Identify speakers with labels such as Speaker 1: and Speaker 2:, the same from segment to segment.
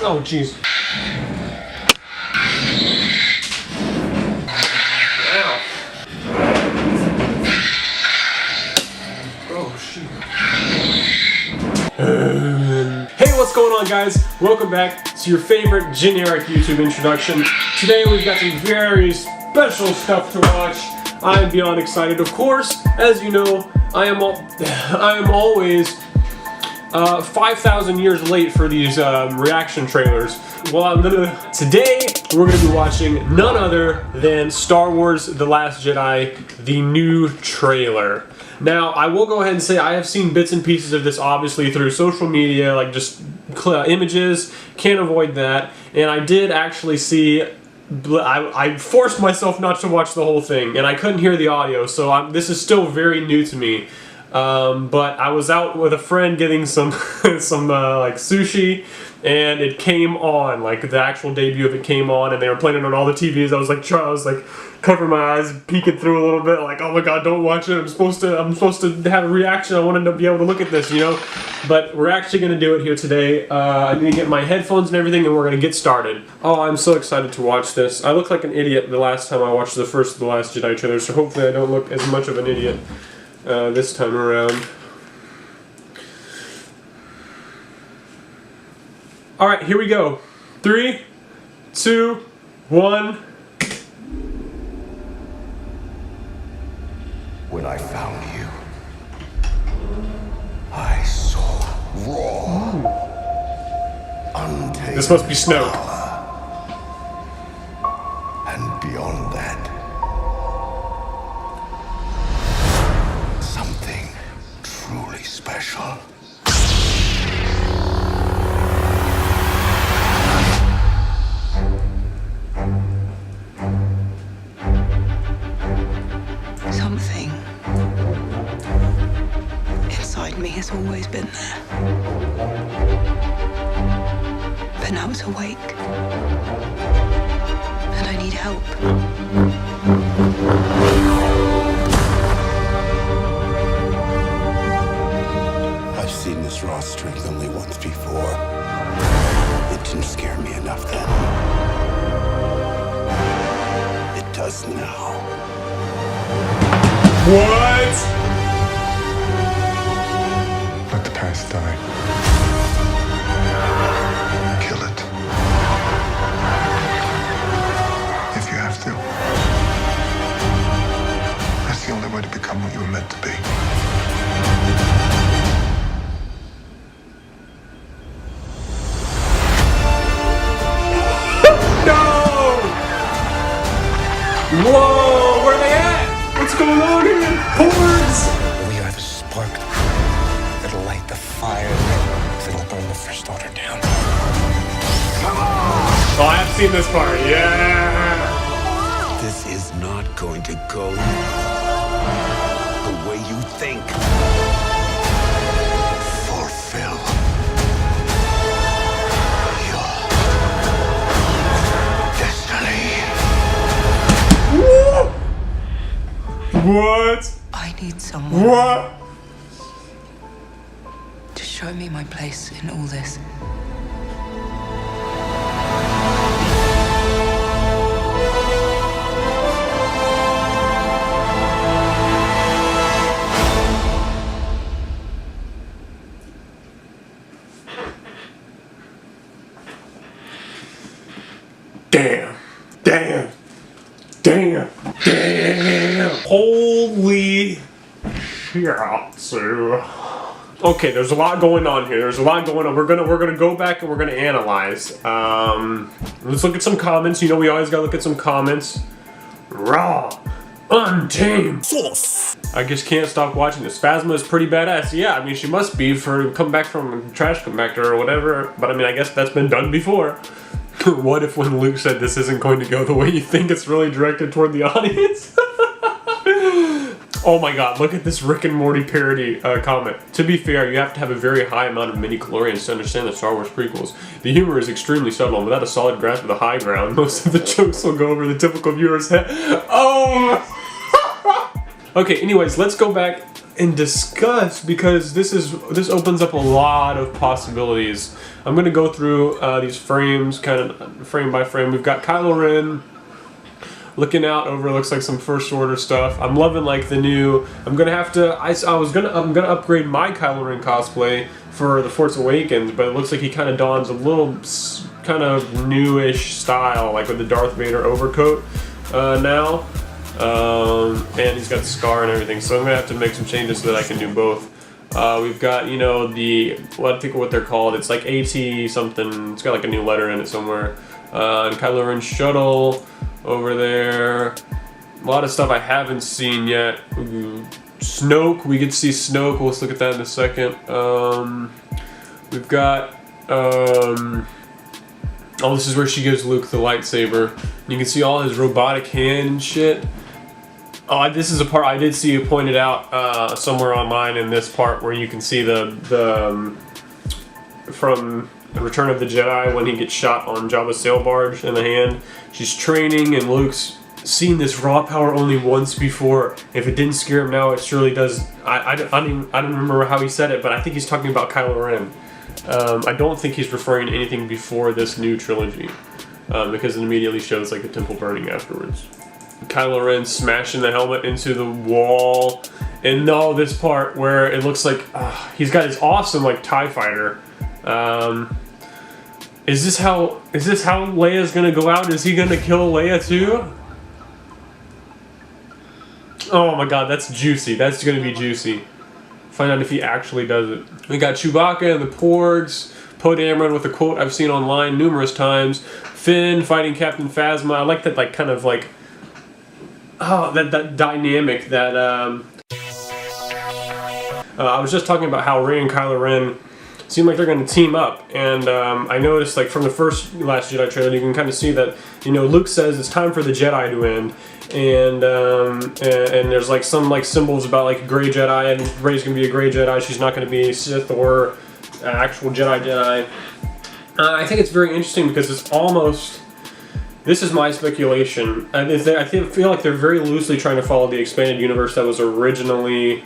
Speaker 1: Oh, jeez. Ow. Oh, shoot. Hey, what's going on, guys? Welcome back to your favorite generic YouTube introduction. Today we've got some very special stuff to watch. I am beyond excited. Of course, as you know, I am always 5,000 years late for these reaction trailers. Well, today we're going to be watching none other than Star Wars The Last Jedi, the new trailer. Now, I will go ahead and say I have seen bits and pieces of this, obviously, through social media, like just images, can't avoid that, and I did actually see, I forced myself not to watch the whole thing, and I couldn't hear the audio, so this is still very new to me. But I was out with a friend getting some like sushi, and it came on, like the actual debut of it came on, and they were playing it on all the TVs. I was like covering my eyes, peeking through a little bit, like, oh my god, don't watch it. I'm supposed to have a reaction. I wanted to be able to look at this, you know. But we're actually gonna do it here today. I need to get my headphones and everything, and we're gonna get started. Oh, I'm so excited to watch this. I looked like an idiot the last time I watched the first The Last Jedi trailer, so hopefully I don't look as much of an idiot this time around. Alright, here we go. 3, 2, 1.
Speaker 2: When I found you, I saw raw, untamed
Speaker 1: This must be Snoke.
Speaker 2: power. And beyond that, something truly special.
Speaker 3: Something inside me has always been there. But now it's awake. And I need help.
Speaker 2: I've seen this raw strength only once before. It didn't scare me enough then. It does now.
Speaker 1: What?
Speaker 2: Let the past die. Kill it. If you have to. That's the only way to become what you were meant to be.
Speaker 1: No! Whoa! Where are they at? What's going on here? Hordes!
Speaker 4: We are the spark that'll light the fire that'll burn the First Order down.
Speaker 1: Oh, I have seen this part. Yeah!
Speaker 2: This is not going to go the way you think. Fulfill your destiny.
Speaker 1: What?
Speaker 3: I need someone
Speaker 1: What?
Speaker 3: to show me my place in all this.
Speaker 1: Damn. Damn. Damn. Damn. Holy shit, Sue. Okay, there's a lot going on here. There's a lot going on. We're gonna go back and we're gonna analyze. Let's look at some comments. You know, we always gotta look at some comments. Raw, untamed sauce. I just can't stop watching this. Phasma is pretty badass. Yeah, I mean, she must be for come back from a trash compactor or whatever. But I mean, I guess that's been done before. What if when Luke said this isn't going to go the way you think, it's really directed toward the audience? Oh my god, look at this Rick and Morty parody comment. To be fair, you have to have a very high amount of midi-chlorians to understand the Star Wars prequels. The humor is extremely subtle, and without a solid grasp of the high ground, most of the jokes will go over the typical viewer's head. Oh! Okay, anyways, let's go back and discuss, because this opens up a lot of possibilities. I'm gonna go through these frames, kind of frame by frame. We've got Kylo Ren looking out over, looks like some First Order stuff. I'm loving like the new. I'm gonna upgrade my Kylo Ren cosplay for the Force Awakens, but it looks like he kind of dons a little kind of newish style, like with the Darth Vader overcoat now. And he's got the scar and everything, so I'm gonna have to make some changes so that I can do both. We've got, you know, I think what they're called. It's like AT something. It's got like a new letter in it somewhere. And Kylo Ren shuttle over there. A lot of stuff I haven't seen yet. Ooh, Snoke. We get to see Snoke. Let's look at that in a second. We've got. Oh, this is where she gives Luke the lightsaber. You can see all his robotic hand and shit. Oh, this is a part I did see you pointed out somewhere online in this part where you can see the from Return of the Jedi when he gets shot on Jabba's sail barge in the hand. She's training and Luke's seen this raw power only once before. If it didn't scare him now, it surely does. I don't remember how he said it, but I think he's talking about Kylo Ren. I don't think he's referring to anything before this new trilogy, because it immediately shows like the temple burning afterwards. Kylo Ren smashing the helmet into the wall, and no, this part where it looks like he's got his awesome like TIE fighter. Is this how Leia's gonna go out? Is he gonna kill Leia too? Oh my god, that's juicy. That's gonna be juicy. Find out if he actually does it. We got Chewbacca and the Porgs. Poe Dameron with a quote I've seen online numerous times. Finn fighting Captain Phasma. I like that, like kind of like that dynamic that I was just talking about how Rey and Kylo Ren seem like they're going to team up, and I noticed like from the first Last Jedi trailer you can kind of see that, you know, Luke says it's time for the Jedi to end, and there's like some like symbols about like gray Jedi, and Rey's going to be a gray Jedi. She's not going to be Sith or actual Jedi. I think it's very interesting because it's almost. This is my speculation. I feel like they're very loosely trying to follow the expanded universe that was originally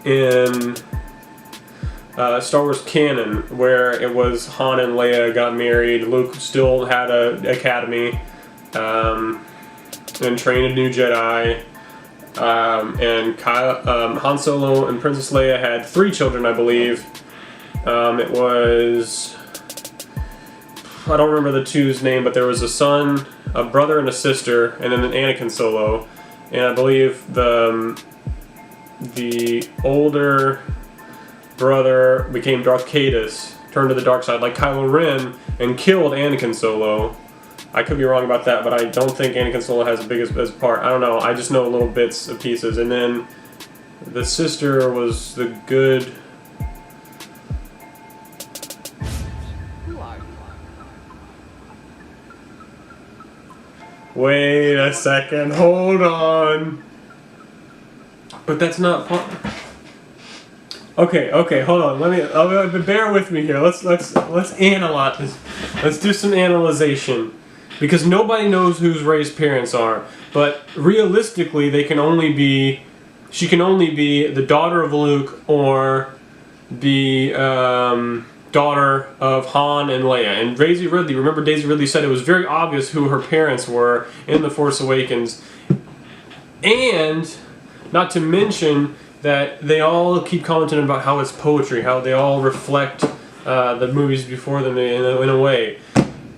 Speaker 1: in Star Wars canon, where it was Han and Leia got married, Luke still had an academy, and trained a new Jedi, and Han Solo and Princess Leia had 3 children, I believe. It was... I don't remember the two's name, but there was a son, a brother, and a sister, and then an Anakin Solo. And I believe the older brother became Darth Caedus, turned to the dark side like Kylo Ren, and killed Anakin Solo. I could be wrong about that, but I don't think Anakin Solo has as big as part. I don't know. I just know little bits and pieces. And then the sister was the good... Wait a second, hold on. But that's not part. Okay, hold on. Bear with me here. Let's analyze this. Let's do some analyzation, because nobody knows who Rey's parents are. But realistically, she can only be the daughter of Luke or the daughter of Han and Leia. And Daisy Ridley, remember Daisy Ridley said it was very obvious who her parents were in The Force Awakens. And not to mention that they all keep commenting about how it's poetry, how they all reflect the movies before them in a way.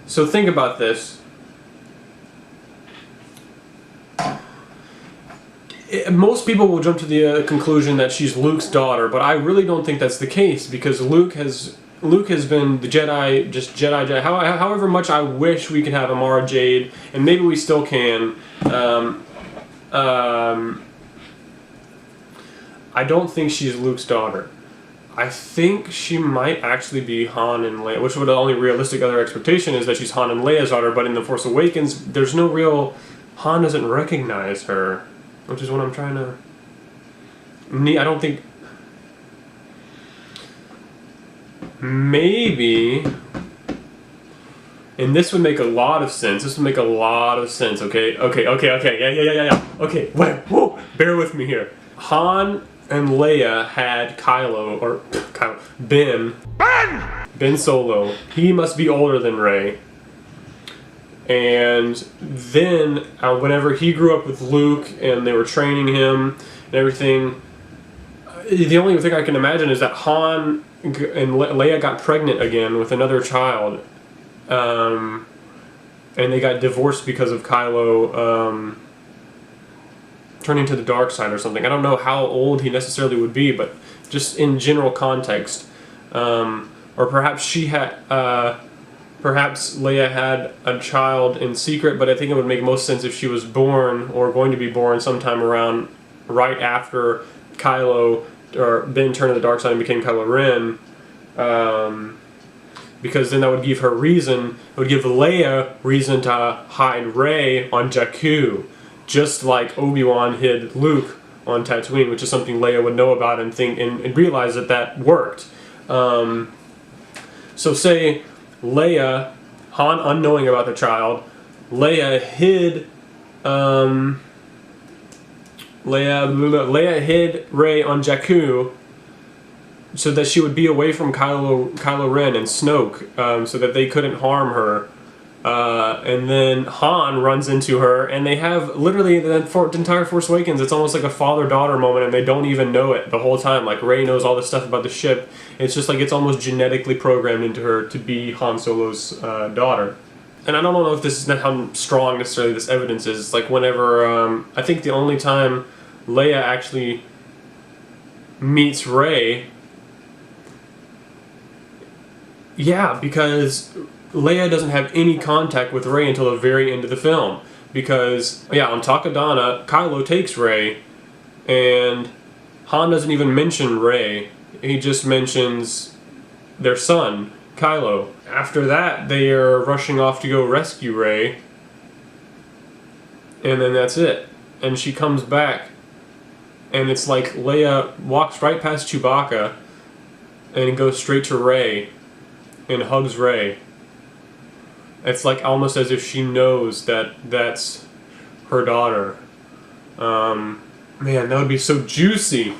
Speaker 1: So think about this. Most people will jump to the conclusion that she's Luke's daughter, but I really don't think that's the case, because Luke has been the Jedi, just Jedi. However much I wish we could have Amara Jade, and maybe we still can. I don't think she's Luke's daughter. I think she might actually be Han and Leia, which would the only realistic other expectation is that she's Han and Leia's daughter. But in The Force Awakens, there's no real... Han doesn't recognize her, which is what I'm trying to... I don't think... Maybe And this would make a lot of sense. This would make a lot of sense, okay? Yeah. Okay, wait, whoa, bear with me here. Han and Leia had Ben Solo. He must be older than Rey. And then, whenever he grew up with Luke and they were training him and everything, the only thing I can imagine is that Han and Leia got pregnant again with another child. And they got divorced because of Kylo turning to the dark side or something. I don't know how old he necessarily would be, but just in general context. Or perhaps perhaps Leia had a child in secret, but I think it would make most sense if she was born or going to be born sometime around right after Kylo or Ben turned to the dark side and became Kylo Ren. Because then that would give her reason, it would give Leia reason to hide Rey on Jakku, just like Obi-Wan hid Luke on Tatooine, which is something Leia would know about and think and realize that worked. So say Leia, Han unknowing about the child, Leia hid Rey on Jakku, so that she would be away from Kylo Ren and Snoke, so that they couldn't harm her. And then Han runs into her, and they have literally the entire Force Awakens. It's almost like a father-daughter moment, and they don't even know it the whole time. Like, Rey knows all this stuff about the ship. It's just like it's almost genetically programmed into her to be Han Solo's daughter. And I don't know if this is not how strong necessarily this evidence is. It's like whenever, I think the only time Leia actually meets Rey, yeah, because Leia doesn't have any contact with Rey until the very end of the film. Because, yeah, on Takodana, Kylo takes Rey, and Han doesn't even mention Rey. He just mentions their son, Kylo. After that, they are rushing off to go rescue Rey, and then that's it. And she comes back, and it's like Leia walks right past Chewbacca and goes straight to Rey and hugs Rey. It's like almost as if she knows that that's her daughter. Man, that would be so juicy.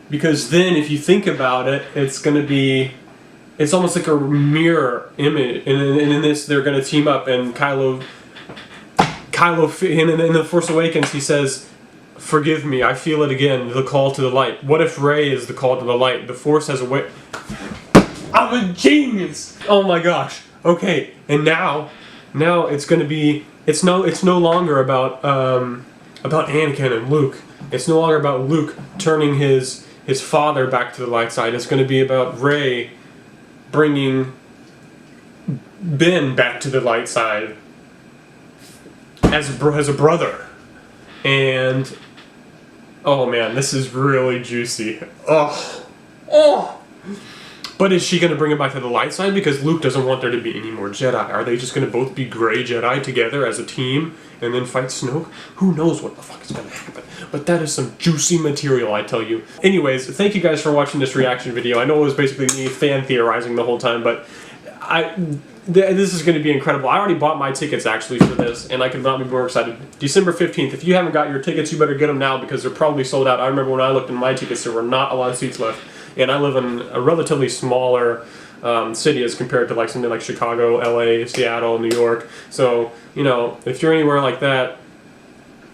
Speaker 1: Because then, if you think about it, it's almost like a mirror image. And in this, they're going to team up, and Kylo, in The Force Awakens, he says, "Forgive me, I feel it again, the call to the light." What if Rey is the call to the light? The Force has a way... I'm a genius! Oh my gosh. Okay, and now it's going to be... It's no longer about Anakin and Luke. It's no longer about Luke turning his father back to the light side. It's going to be about Rey bringing Ben back to the light side as a brother. And oh man, this is really juicy. Oh. But is she going to bring him back to the light side? Because Luke doesn't want there to be any more Jedi. Are they just going to both be gray Jedi together as a team and then fight Snoke? Who knows what the fuck is going to happen. But that is some juicy material, I tell you. Anyways, thank you guys for watching this reaction video. I know it was basically me fan theorizing the whole time, but this is going to be incredible. I already bought my tickets actually for this, and I could not be more excited. December 15th. If you haven't got your tickets, you better get them now because they're probably sold out. I remember when I looked in my tickets, there were not a lot of seats left. And I live in a relatively smaller city as compared to like something like Chicago, LA, Seattle, New York. So, you know, if you're anywhere like that,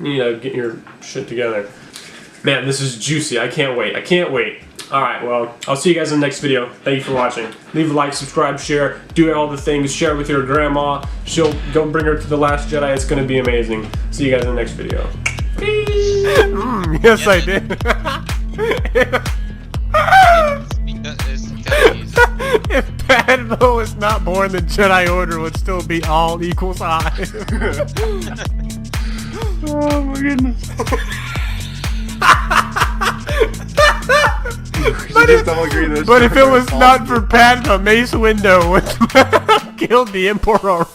Speaker 1: you know, get your shit together. Man, this is juicy. I can't wait. I can't wait. Alright, well, I'll see you guys in the next video. Thank you for watching. Leave a like, subscribe, share, do all the things. Share with your grandma. She'll go bring her to The Last Jedi. It's going to be amazing. See you guys in the next video.
Speaker 5: Yes, I did. If Padmo was not born, the Jedi Order would still be all equal size. Oh my goodness. But if it was not for Padma, Mace Windu would have killed the Emperor.